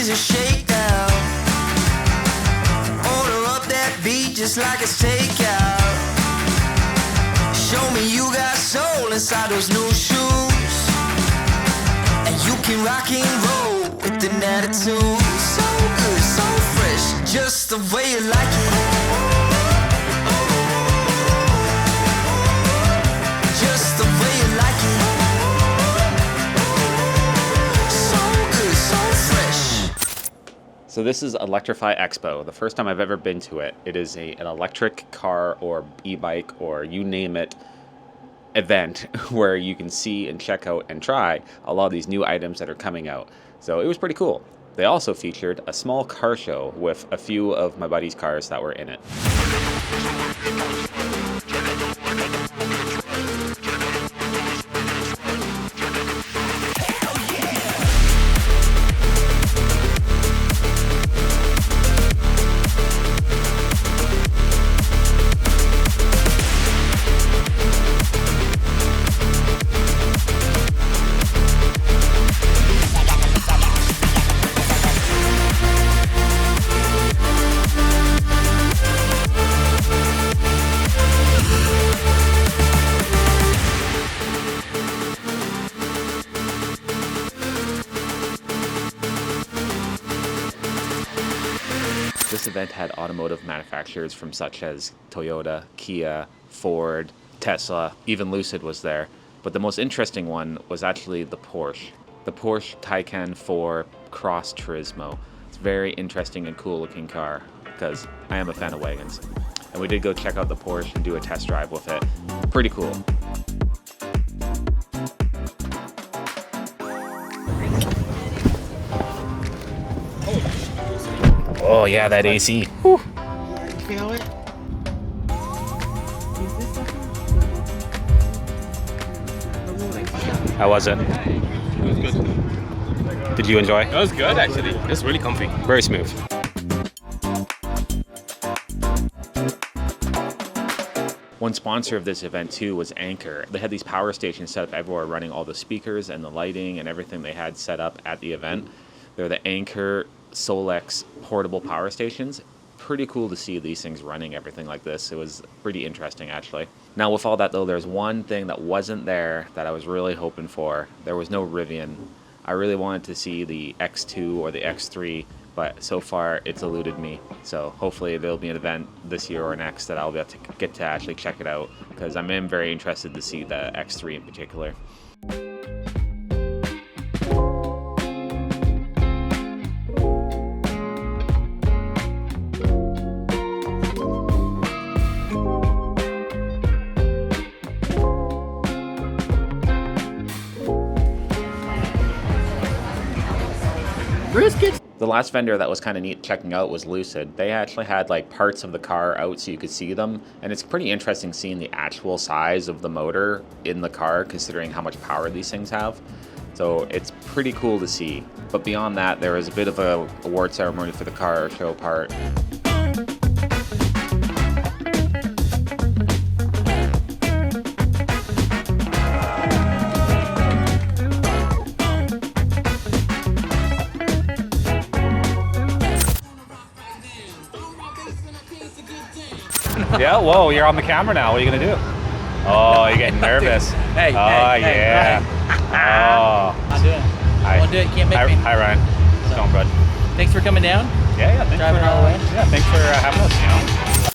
is a shakedown. Order up that beat just like it's takeout. Show me you got soul inside those new shoes, and you can rock and roll with an attitude. So good, so fresh, just the way you like it. Just the way you like it. So good, so fresh. So this is Electrify Expo, the first time I've ever been to it. It is an electric car or e-bike or you name it event where you can see and check out and try a lot of these new items that are coming out. So it was pretty cool. They also featured a small car show with a few of my buddies' cars that were in it. This event had automotive manufacturers from such as Toyota, Kia, Ford, Tesla, even Lucid was there. But the most interesting one was actually the Porsche. The Porsche Taycan 4 Cross Turismo. It's a very interesting and cool looking car because I am a fan of wagons. And we did go check out the Porsche and do a test drive with it. Pretty cool. Oh yeah, that AC. Whew. Feel it? How was it? It was good. Did you enjoy? It was good, actually. It was really comfy. Very smooth. One sponsor of this event too was Anchor. They had these power stations set up everywhere, running all the speakers and the lighting and everything they had set up at the event. They're the Anchor Solex portable power stations. Pretty cool to see these things running everything like this. It was pretty interesting actually. Now with all that though, there's one thing that wasn't there that I was really hoping for. There was no Rivian. I really wanted to see the X2 or the X3, but so far it's eluded me. So hopefully there'll be an event this year or next that I'll be able to get to actually check it out, because I'm very interested to see the X3 in particular. Brisket. The last vendor that was kind of neat checking out was Lucid. They actually had like parts of the car out so you could see them, and it's pretty interesting seeing the actual size of the motor in the car considering how much power these things have. So it's pretty cool to see. But beyond that, there was a bit of a award ceremony for the car show part. Yeah, whoa, you're on the camera now. What are you going to do? Oh, you're getting nervous. Hey, yeah. Oh. I'll do it. Hi. Won't do it, can't make me. Hi, Ryan. How's it going, bud? Thanks for coming down. Yeah, thanks Driving for, all the way. Yeah, thanks for having us, you know.